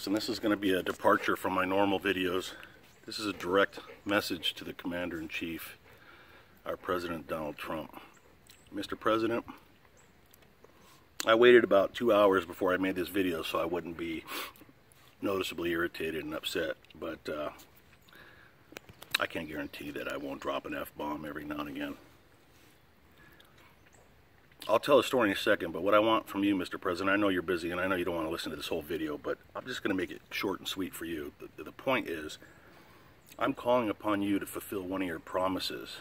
Listen, this is going to be a departure from my normal videos. This is a direct message to the Commander-in-Chief, our President Donald Trump. Mr. President, I waited about 2 hours before I made this video so I wouldn't be noticeably irritated and upset, but I can't guarantee that I won't drop an F-bomb every now and again. I'll tell a story in a second, but what I want from you, Mr. President, I know you're busy and I know you don't want to listen to this whole video, but I'm just going to make it short and sweet for you. The point is, I'm calling upon you to fulfill one of your promises,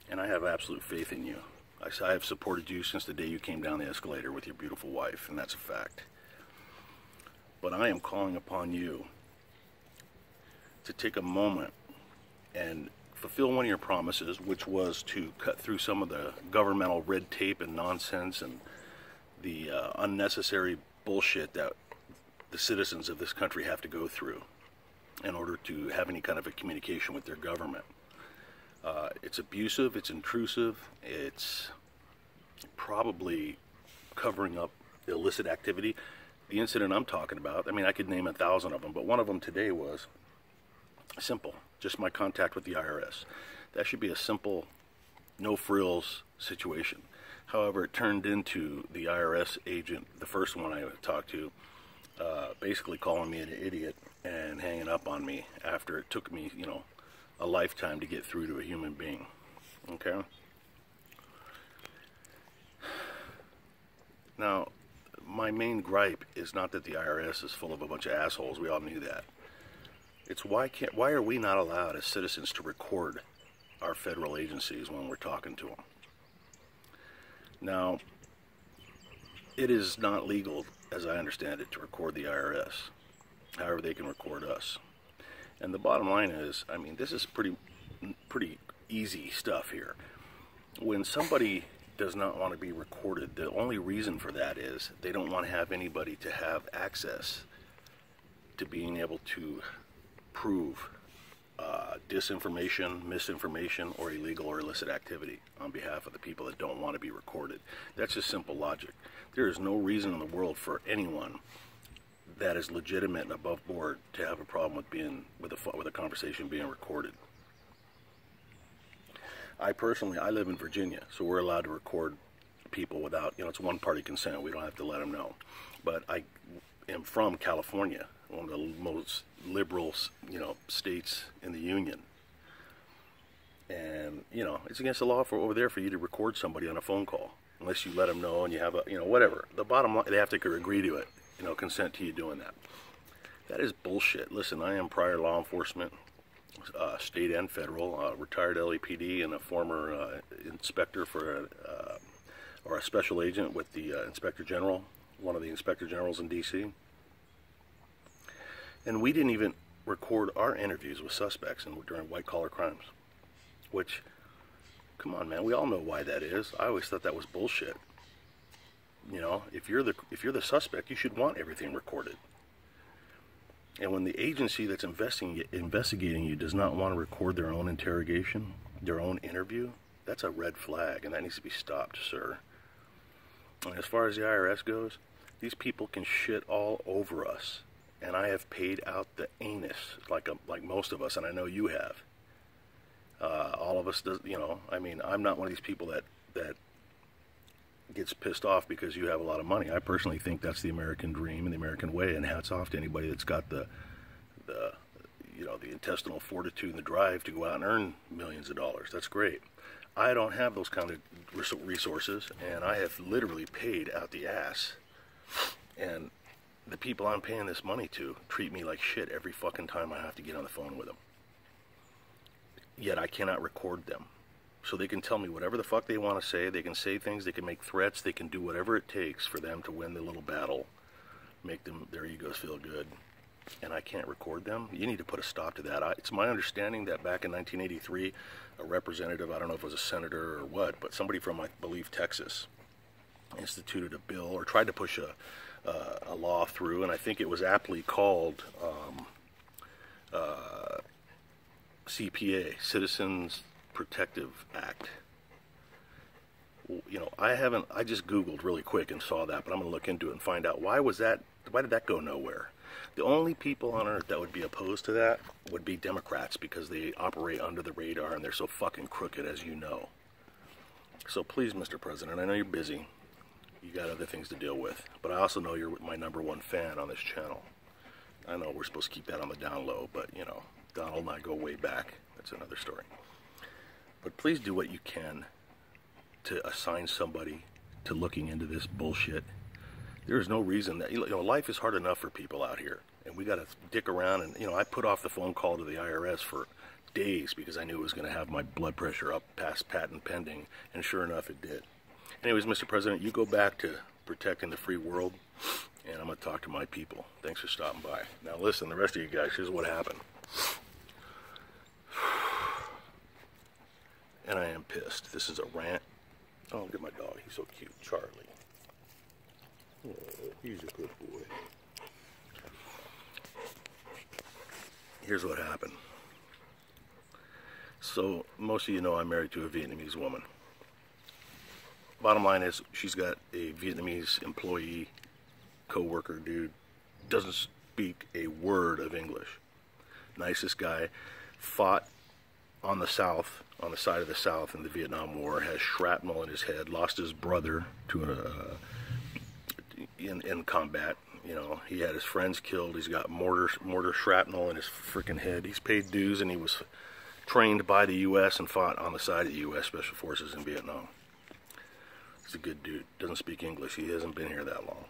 and I have absolute faith in you. I have supported you since the day you came down the escalator with your beautiful wife, and that's a fact. But I am calling upon you to take a moment and fulfill one of your promises, which was to cut through some of the governmental red tape and nonsense and the unnecessary bullshit that the citizens of this country have to go through in order to have any kind of a communication with their government. It's abusive, it's intrusive, it's probably covering up illicit activity. The incident I'm talking about, I mean, I could name 1,000 of them, but one of them today was simple, just my contact with the IRS. That should be a simple, no frills situation. However, it turned into the IRS agent, the first one I talked to, basically calling me an idiot and hanging up on me after it took me, you know, a lifetime to get through to a human being. Okay? Now, my main gripe is not that the IRS is full of a bunch of assholes. We all knew that. It's why are we not allowed as citizens to record our federal agencies when we're talking to them? Now, it is not legal, as I understand it, to record the IRS. However, they can record us. And the bottom line is, I mean, this is pretty easy stuff here. When somebody does not want to be recorded, the only reason for that is they don't want to have anybody to have access to being able to prove disinformation, misinformation, or illegal or illicit activity on behalf of the people that don't want to be recorded. That's just simple logic. There is no reason in the world for anyone that is legitimate and above board to have a problem with a conversation being recorded. I live in Virginia, so we're allowed to record people without, you know, it's one-party consent. We don't have to let them know. But I am from California, one of the most liberal, you know, states in the union. And, you know, it's against the law over there for you to record somebody on a phone call, unless you let them know and you have a, you know, whatever. The bottom line, they have to agree to it, you know, consent to you doing that. That is bullshit. Listen, I am prior law enforcement, state and federal, retired LAPD, and a former inspector for, or a special agent with the Inspector General, one of the Inspector Generals in D.C. And we didn't even record our interviews with suspects during white-collar crimes, which, come on, man, we all know why that is. I always thought that was bullshit. You know, if you're the suspect, you should want everything recorded. And when the agency that's investigating you does not want to record their own interrogation, their own interview, that's a red flag, and that needs to be stopped, sir. And as far as the IRS goes, these people can shit all over us. And I have paid out the anus, like most of us, and I know you have. All of us, you know, I mean, I'm not one of these people that gets pissed off because you have a lot of money. I personally think that's the American dream and the American way, and hats off to anybody that's got the you know, the intestinal fortitude and the drive to go out and earn millions of dollars. That's great. I don't have those kind of resources, and I have literally paid out the ass. And the people I'm paying this money to treat me like shit every fucking time I have to get on the phone with them. Yet I cannot record them. So they can tell me whatever the fuck they want to say. They can say things, they can make threats, they can do whatever it takes for them to win the little battle, make their egos feel good. And I can't record them. You need to put a stop to that. It's my understanding that back in 1983, a representative, I don't know if it was a senator or what, but somebody from, I believe, Texas, instituted a bill or tried to push a law through, and I think it was aptly called CPA, Citizens Protective Act. You know, I just Googled really quick and saw that, but I'm going to look into it and find out why did that go nowhere? The only people on earth that would be opposed to that would be Democrats, because they operate under the radar and they're so fucking crooked, as you know. So please, Mr. President, I know you're busy. You got other things to deal with. But I also know you're my #1 fan on this channel. I know we're supposed to keep that on the down low, but, you know, Donald and I go way back. That's another story. But please do what you can to assign somebody to looking into this bullshit. There is no reason that, you know, life is hard enough for people out here. And we got to dick around. And, you know, I put off the phone call to the IRS for days because I knew it was going to have my blood pressure up past patent pending. And sure enough, it did. Anyways, Mr. President, you go back to protecting the free world. And I'm going to talk to my people. Thanks for stopping by. Now listen, the rest of you guys, here's what happened. And I am pissed. This is a rant. Oh, look at my dog. He's so cute. Charlie. Oh, he's a good boy. Here's what happened. So, most of you know I'm married to a Vietnamese woman. Bottom line is, she's got a Vietnamese employee, co-worker dude, doesn't speak a word of English. Nicest guy, fought on the South, on the side of the South in the Vietnam War, has shrapnel in his head, lost his brother to in combat. You know, he had his friends killed. He's got mortar shrapnel in his freaking head. He's paid dues, and he was trained by the U.S. and fought on the side of the U.S. Special Forces in Vietnam. He's a good dude. Doesn't speak English. He hasn't been here that long.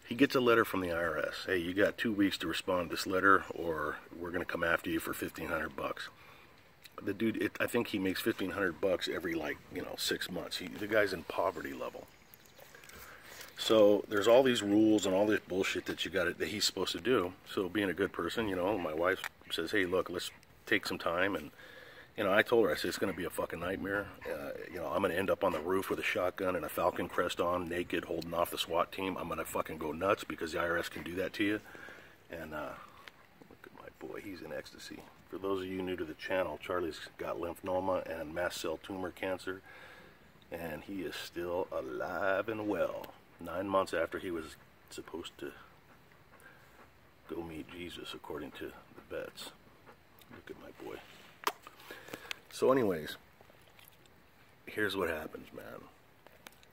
He gets a letter from the IRS. Hey, you got 2 weeks to respond to this letter, or we're going to come after you for $1,500 bucks. The dude, I think he makes $1,500 bucks every, like, you know, 6 months. The guy's in poverty level. So there's all these rules and all this bullshit that that he's supposed to do. So being a good person, you know, my wife says, hey, look, let's take some time. And, you know, I told her, I said, it's going to be a fucking nightmare. You know, I'm going to end up on the roof with a shotgun and a Falcon crest on, naked, holding off the SWAT team. I'm going to fucking go nuts because the IRS can do that to you. And look at my boy, he's in ecstasy. For those of you new to the channel, Charlie's got lymphoma and mast cell tumor cancer. And he is still alive and well. 9 months after he was supposed to go meet Jesus, according to the vets. Look at my boy. So anyways, here's what happens, man.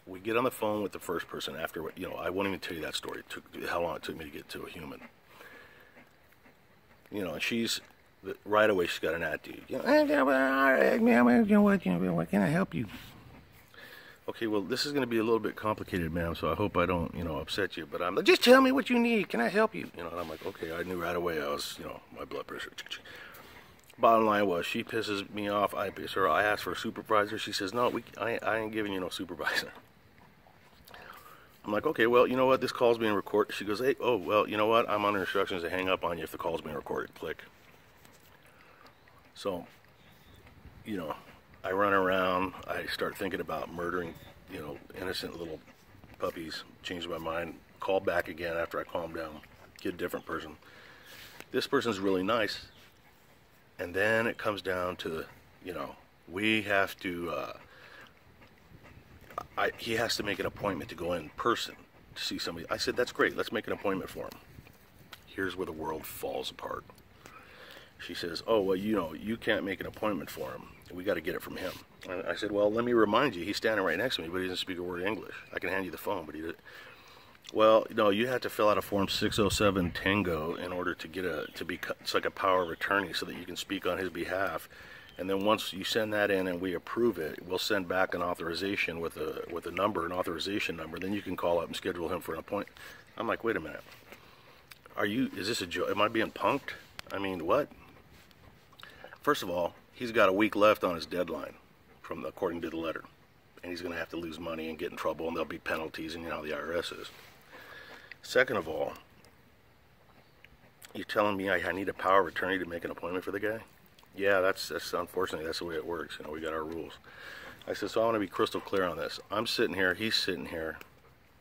We get on the phone with the first person after, you know, I won't even tell you that story. It took how long it took me to get to a human. You know, and she's, right away she's got an attitude. You know, what can I help you? Okay, well, this is going to be a little bit complicated, ma'am, so I hope I don't, you know, upset you. But I'm like, just tell me what you need. Can I help you? You know, and I'm like, okay, I knew right away I was, you know, my blood pressure. Bottom line was, she pisses me off. I piss her. I asked for a supervisor. She says, no, I ain't giving you no supervisor. I'm like, okay, well, you know what? This call's being recorded. She goes, hey, oh, well, you know what? I'm under instructions to hang up on you if the call's being recorded. Click. So, you know, I run around, I start thinking about murdering, you know, innocent little puppies, change my mind, call back again after I calm down, get a different person. This person's really nice, and then it comes down to, you know, we have to, he has to make an appointment to go in person to see somebody. I said, that's great, let's make an appointment for him. Here's where the world falls apart. She says, oh, well, you know, you can't make an appointment for him. We got to get it from him. And I said, well, let me remind you, he's standing right next to me, but he doesn't speak a word of English. I can hand you the phone, but he didn't. Well, no, you have to fill out a form 607 Tango in order to get it's like a power of attorney so that you can speak on his behalf. And then once you send that in and we approve it, we'll send back an authorization with a number, an authorization number. Then you can call up and schedule him for an appointment. I'm like, wait a minute. Is this a joke? Am I being punked? I mean, what? First of all, he's got a week left on his deadline, according to the letter. And he's going to have to lose money and get in trouble, and there'll be penalties, and you know how the IRS is. Second of all, you're telling me I need a power of attorney to make an appointment for the guy? Yeah, that's unfortunately, that's the way it works. You know, we got our rules. I said, so I want to be crystal clear on this. I'm sitting here, he's sitting here,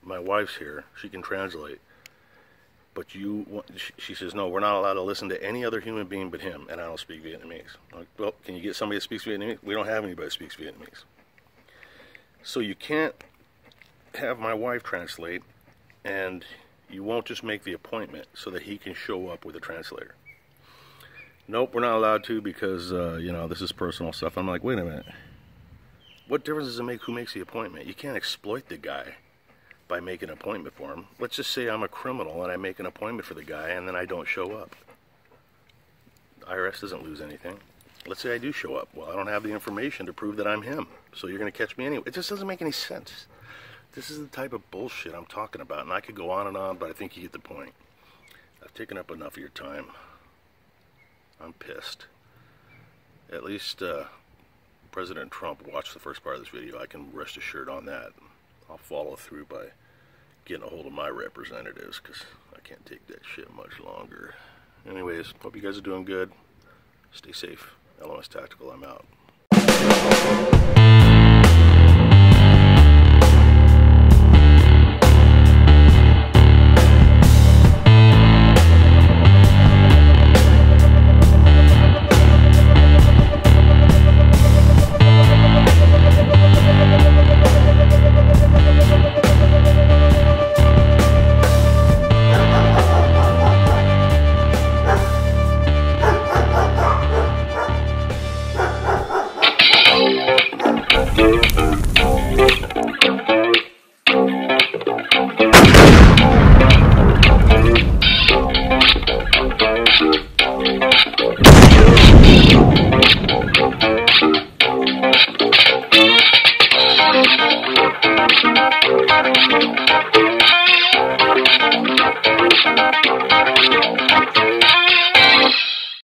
my wife's here, she can translate. But she says, no, we're not allowed to listen to any other human being but him, and I don't speak Vietnamese. I'm like, well, can you get somebody that speaks Vietnamese? We don't have anybody that speaks Vietnamese. So you can't have my wife translate, and You won't just make the appointment so that he can show up with a translator. Nope, we're not allowed to because, you know, this is personal stuff. I'm like, wait a minute. What difference does it make who makes the appointment? You can't exploit the guy by making an appointment for him. Let's just say I'm a criminal and I make an appointment for the guy and then I don't show up. The IRS doesn't lose anything. Let's say I do show up. Well, I don't have the information to prove that I'm him, so you're going to catch me anyway. It just doesn't make any sense. This is the type of bullshit I'm talking about, and I could go on, but I think you get the point. I've taken up enough of your time. I'm pissed. At least President Trump watched the first part of this video. I can rest assured on that. I'll follow through by getting a hold of my representatives, because I can't take that shit much longer. Anyways, hope you guys are doing good. Stay safe. LOS Tactical, I'm out. Thank you.